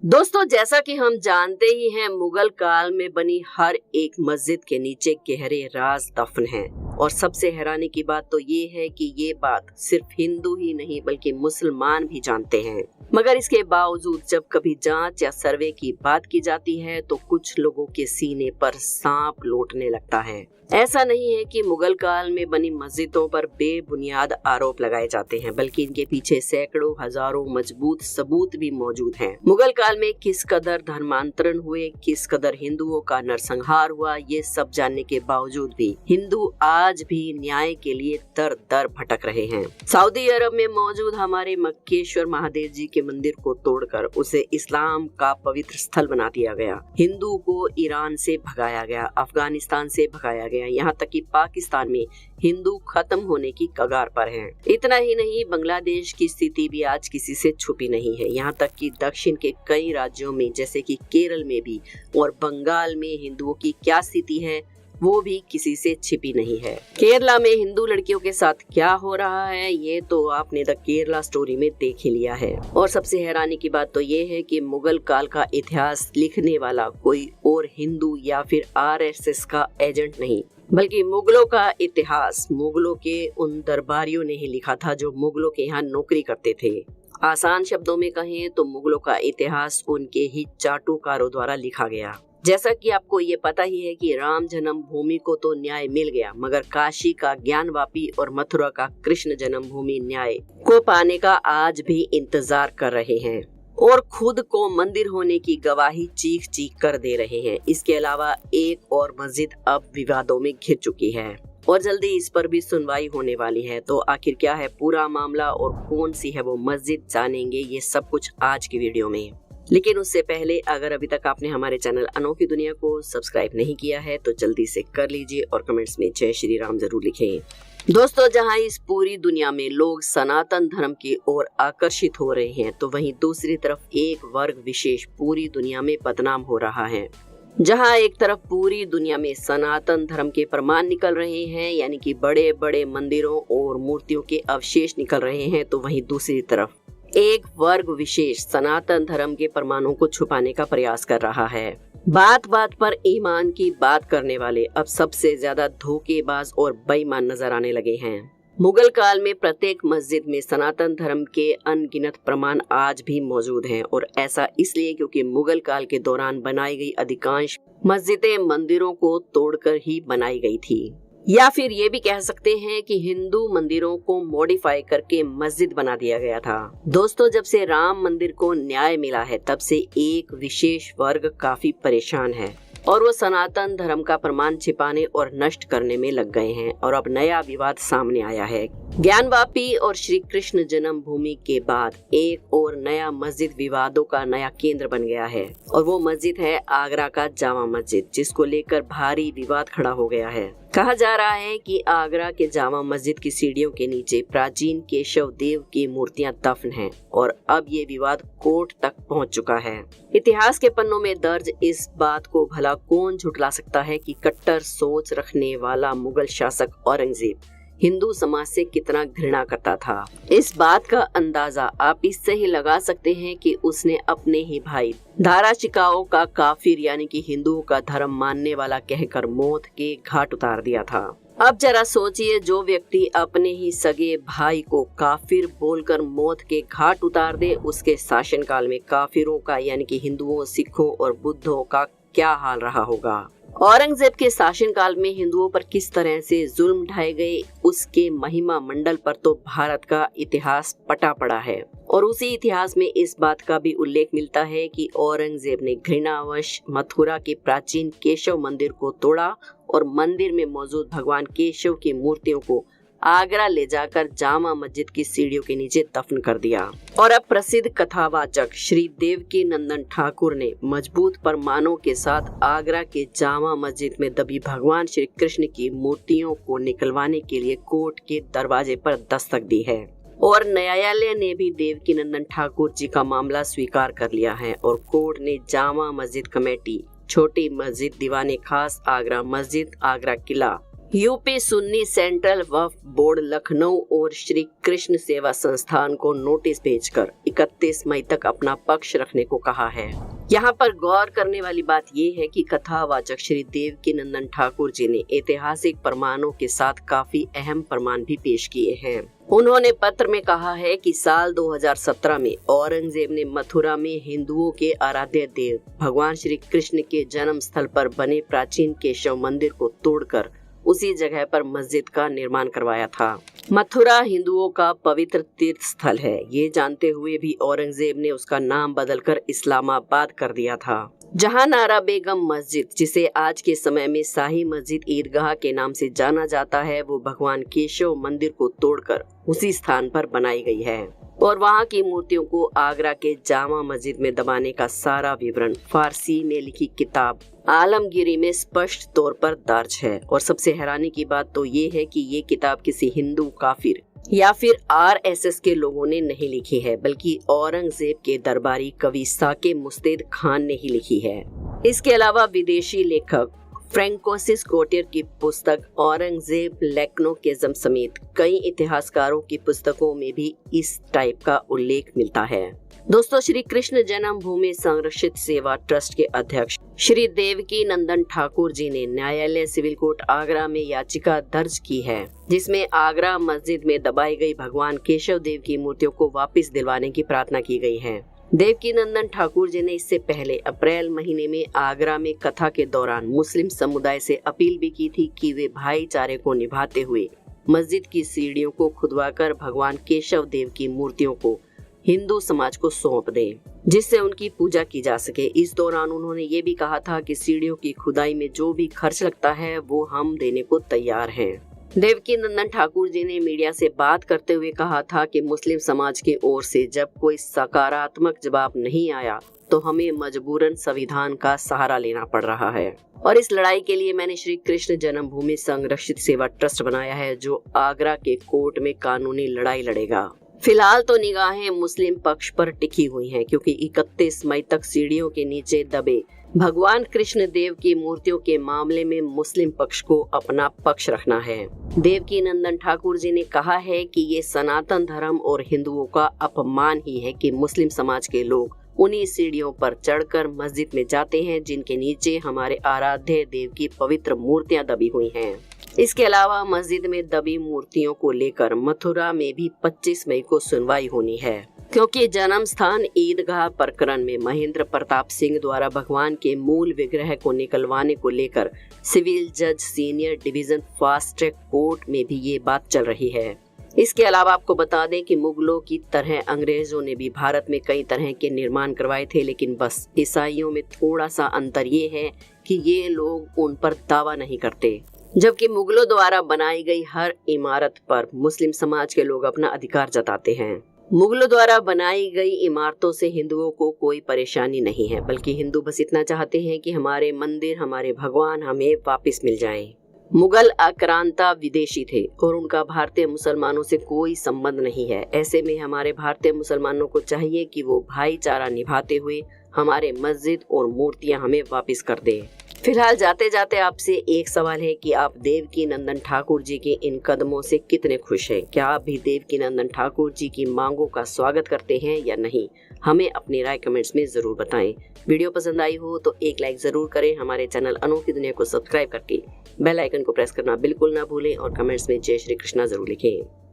दोस्तों, जैसा कि हम जानते ही हैं, मुगल काल में बनी हर एक मस्जिद के नीचे गहरे राज दफन हैं। और सबसे हैरानी की बात तो ये है कि ये बात सिर्फ हिंदू ही नहीं बल्कि मुसलमान भी जानते हैं। मगर इसके बावजूद जब कभी जांच या सर्वे की बात की जाती है तो कुछ लोगों के सीने पर सांप लौटने लगता है। ऐसा नहीं है कि मुगल काल में बनी मस्जिदों पर बेबुनियाद आरोप लगाए जाते हैं, बल्कि इनके पीछे सैकड़ों हजारों मजबूत सबूत भी मौजूद हैं। मुगल काल में किस कदर धर्मांतरण हुए, किस कदर हिंदुओं का नरसंहार हुआ, ये सब जानने के बावजूद भी हिंदू आज भी न्याय के लिए दर दर भटक रहे हैं। सऊदी अरब में मौजूद हमारे मक्केश्वर महादेव जी के मंदिर को तोड़कर उसे इस्लाम का पवित्र स्थल बना दिया गया। हिंदू को ईरान से भगाया गया, अफगानिस्तान से भगाया गया, यहाँ तक कि पाकिस्तान में हिंदू खत्म होने की कगार पर हैं। इतना ही नहीं, बांग्लादेश की स्थिति भी आज किसी से छुपी नहीं है। यहाँ तक कि दक्षिण के कई राज्यों में जैसे कि केरल में भी और बंगाल में हिंदुओं की क्या स्थिति है वो भी किसी से छिपी नहीं है। केरला में हिंदू लड़कियों के साथ क्या हो रहा है ये तो आपने द केरला स्टोरी में देख ही लिया है। और सबसे हैरानी की बात तो ये है कि मुगल काल का इतिहास लिखने वाला कोई और हिंदू या फिर आरएसएस का एजेंट नहीं, बल्कि मुगलों का इतिहास मुगलों के उन दरबारियों ने ही लिखा था जो मुगलों के यहाँ नौकरी करते थे। आसान शब्दों में कहें तो मुगलों का इतिहास उनके ही चाटुकारों द्वारा लिखा गया। जैसा कि आपको ये पता ही है कि राम जन्म भूमि को तो न्याय मिल गया, मगर काशी का ज्ञानवापी और मथुरा का कृष्ण जन्म भूमि न्याय को पाने का आज भी इंतजार कर रहे हैं और खुद को मंदिर होने की गवाही चीख चीख कर दे रहे हैं। इसके अलावा एक और मस्जिद अब विवादों में घिर चुकी है और जल्दी इस पर भी सुनवाई होने वाली है। तो आखिर क्या है पूरा मामला और कौन सी है वो मस्जिद, जानेंगे ये सब कुछ आज की वीडियो में। लेकिन उससे पहले अगर अभी तक आपने हमारे चैनल अनोखी दुनिया को सब्सक्राइब नहीं किया है तो जल्दी से कर लीजिए और कमेंट्स में जय श्री राम जरूर लिखें। दोस्तों, जहां इस पूरी दुनिया में लोग सनातन धर्म की ओर आकर्षित हो रहे हैं तो वहीं दूसरी तरफ एक वर्ग विशेष पूरी दुनिया में बदनाम हो रहा है। जहां एक तरफ पूरी दुनिया में सनातन धर्म के प्रमाण निकल रहे हैं, यानी कि बड़े बड़े मंदिरों और मूर्तियों के अवशेष निकल रहे हैं, तो वहीं दूसरी तरफ एक वर्ग विशेष सनातन धर्म के प्रमाणों को छुपाने का प्रयास कर रहा है। बात बात पर ईमान की बात करने वाले अब सबसे ज्यादा धोखेबाज और बेईमान नजर आने लगे हैं। मुगल काल में प्रत्येक मस्जिद में सनातन धर्म के अनगिनत प्रमाण आज भी मौजूद हैं और ऐसा इसलिए क्योंकि मुगल काल के दौरान बनाई गई अधिकांश मस्जिदें मंदिरों को तोड़कर ही बनाई गई थी, या फिर ये भी कह सकते हैं कि हिंदू मंदिरों को मॉडिफाई करके मस्जिद बना दिया गया था। दोस्तों, जब से राम मंदिर को न्याय मिला है तब से एक विशेष वर्ग काफी परेशान है और वो सनातन धर्म का प्रमाण छिपाने और नष्ट करने में लग गए हैं। और अब नया विवाद सामने आया है। ज्ञानवापी और श्री कृष्ण जन्म भूमि के बाद एक और नया मस्जिद विवादों का नया केंद्र बन गया है और वो मस्जिद है आगरा का जामा मस्जिद, जिसको लेकर भारी विवाद खड़ा हो गया है। कहा जा रहा है कि आगरा के जामा मस्जिद की सीढ़ियों के नीचे प्राचीन केशव देव की मूर्तियां दफन हैं और अब ये विवाद कोर्ट तक पहुंच चुका है। इतिहास के पन्नों में दर्ज इस बात को भला कौन झुठला सकता है कि कट्टर सोच रखने वाला मुगल शासक औरंगजेब हिंदू समाज से कितना घृणा करता था। इस बात का अंदाजा आप इससे ही लगा सकते हैं कि उसने अपने ही भाई दारा शिकाओ का काफिर यानी कि हिंदुओं का धर्म मानने वाला कहकर मौत के घाट उतार दिया था। अब जरा सोचिए, जो व्यक्ति अपने ही सगे भाई को काफिर बोलकर मौत के घाट उतार दे, उसके शासनकाल में काफिरों का यानी कि हिंदुओं, सिखों और बुद्धों का क्या हाल रहा होगा। औरंगजेब के शासनकाल में हिंदुओं पर किस तरह से जुल्म ढाए गए, उसके महिमा मंडल पर तो भारत का इतिहास पटा पड़ा है। और उसी इतिहास में इस बात का भी उल्लेख मिलता है कि औरंगजेब ने घृणावश मथुरा के प्राचीन केशव मंदिर को तोड़ा और मंदिर में मौजूद भगवान केशव की मूर्तियों को आगरा ले जाकर जामा मस्जिद की सीढ़ियों के नीचे दफन कर दिया। और अब प्रसिद्ध कथावाचक श्री देवकी नंदन ठाकुर ने मजबूत प्रमाणों के साथ आगरा के जामा मस्जिद में दबी भगवान श्री कृष्ण की मूर्तियों को निकलवाने के लिए कोर्ट के दरवाजे पर दस्तक दी है और न्यायालय ने भी देवकी नंदन ठाकुर जी का मामला स्वीकार कर लिया है और कोर्ट ने जामा मस्जिद कमेटी, छोटी मस्जिद, दीवाने खास आगरा मस्जिद, आगरा किला यूपी सुन्नी सेंट्रल वक्फ बोर्ड लखनऊ और श्री कृष्ण सेवा संस्थान को नोटिस भेजकर 31 मई तक अपना पक्ष रखने को कहा है। यहाँ पर गौर करने वाली बात ये है कि कथावाचक श्री देवकीनंदन ठाकुर जी ने ऐतिहासिक प्रमाणों के साथ काफी अहम प्रमाण भी पेश किए हैं। उन्होंने पत्र में कहा है कि साल 2017 में औरंगजेब ने मथुरा में हिंदुओं के आराध्य देव भगवान श्री कृष्ण के जन्म स्थल पर बने प्राचीन केशव मंदिर को तोड़कर उसी जगह पर मस्जिद का निर्माण करवाया था। मथुरा हिंदुओं का पवित्र तीर्थ स्थल है, ये जानते हुए भी औरंगजेब ने उसका नाम बदलकर इस्लामाबाद कर दिया था। जहां नारा बेगम मस्जिद, जिसे आज के समय में शाही मस्जिद ईदगाह के नाम से जाना जाता है, वो भगवान केशव मंदिर को तोड़कर उसी स्थान पर बनाई गई है और वहां की मूर्तियों को आगरा के जामा मस्जिद में दबाने का सारा विवरण फारसी में लिखी किताब आलमगीरी में स्पष्ट तौर पर दर्ज है। और सबसे हैरानी की बात तो ये है कि ये किताब किसी हिंदू काफिर या फिर आरएसएस के लोगों ने नहीं लिखी है, बल्कि औरंगजेब के दरबारी कवि साके मुस्तैद खान ने ही लिखी है। इसके अलावा विदेशी लेखक फ्रैंकोसिस कोटियर की पुस्तक औरंगजेब लेक्नोकिज्म समेत कई इतिहासकारों की पुस्तकों में भी इस टाइप का उल्लेख मिलता है। दोस्तों, श्री कृष्ण जन्मभूमि संरक्षित सेवा ट्रस्ट के अध्यक्ष श्री देवकीनंदन ठाकुर जी ने न्यायालय सिविल कोर्ट आगरा में याचिका दर्ज की है, जिसमें आगरा मस्जिद में दबाई गई भगवान केशव देव की मूर्तियों को वापस दिलवाने की प्रार्थना की गई है। देवकीनंदन ठाकुर जी ने इससे पहले अप्रैल महीने में आगरा में कथा के दौरान मुस्लिम समुदाय से अपील भी की थी कि वे भाईचारे को निभाते हुए मस्जिद की सीढ़ियों को खुदवाकर भगवान केशव देव की मूर्तियों को हिंदू समाज को सौंप दें, जिससे उनकी पूजा की जा सके। इस दौरान उन्होंने ये भी कहा था कि सीढ़ियों की खुदाई में जो भी खर्च लगता है वो हम देने को तैयार हैं। देवकीनंदन ठाकुर जी ने मीडिया से बात करते हुए कहा था कि मुस्लिम समाज की ओर से जब कोई सकारात्मक जवाब नहीं आया तो हमें मजबूरन संविधान का सहारा लेना पड़ रहा है और इस लड़ाई के लिए मैंने श्री कृष्ण जन्मभूमि संरक्षित सेवा ट्रस्ट बनाया है, जो आगरा के कोर्ट में कानूनी लड़ाई लड़ेगा। फिलहाल तो निगाहें मुस्लिम पक्ष पर टिकी हुई हैं, क्योंकि 31 मई तक सीढ़ियों के नीचे दबे भगवान कृष्ण देव की मूर्तियों के मामले में मुस्लिम पक्ष को अपना पक्ष रखना है। देवकीनंदन ठाकुर जी ने कहा है कि ये सनातन धर्म और हिंदुओं का अपमान ही है कि मुस्लिम समाज के लोग उन्हीं सीढ़ियों पर चढ़कर मस्जिद में जाते हैं जिनके नीचे हमारे आराध्य देव की पवित्र मूर्तियां दबी हुई हैं। इसके अलावा मस्जिद में दबी मूर्तियों को लेकर मथुरा में भी 25 मई को सुनवाई होनी है, क्योंकि जन्म स्थान ईदगाह प्रकरण में महेंद्र प्रताप सिंह द्वारा भगवान के मूल विग्रह को निकलवाने को लेकर सिविल जज senior division fast track court में भी ये बात चल रही है। इसके अलावा आपको बता दें कि मुगलों की तरह अंग्रेजों ने भी भारत में कई तरह के निर्माण करवाए थे, लेकिन बस ईसाइयों में थोड़ा सा अंतर ये है कि ये लोग उन पर दावा नहीं करते, जबकि मुगलों द्वारा बनाई गई हर इमारत पर मुस्लिम समाज के लोग अपना अधिकार जताते हैं। मुगलों द्वारा बनाई गई इमारतों से हिंदुओं को कोई परेशानी नहीं है, बल्कि हिंदू बस इतना चाहते हैं कि हमारे मंदिर, हमारे भगवान हमें वापस मिल जाएं। मुगल आक्रांता विदेशी थे और उनका भारतीय मुसलमानों से कोई संबंध नहीं है। ऐसे में हमारे भारतीय मुसलमानों को चाहिए कि वो भाईचारा निभाते हुए हमारे मस्जिद और मूर्तियां हमें वापस कर दें। फिलहाल जाते जाते आपसे एक सवाल है कि आप देवकीनंदन ठाकुर जी के इन कदमों से कितने खुश हैं? क्या आप भी देवकीनंदन ठाकुर जी की मांगों का स्वागत करते हैं या नहीं? हमें अपनी राय कमेंट्स में जरूर बताएं। वीडियो पसंद आई हो तो एक लाइक जरूर करें। हमारे चैनल अनोखी दुनिया को सब्सक्राइब करके बेल आइकन को प्रेस करना बिल्कुल ना भूलें और कमेंट्स में जय श्री कृष्णा जरूर लिखें।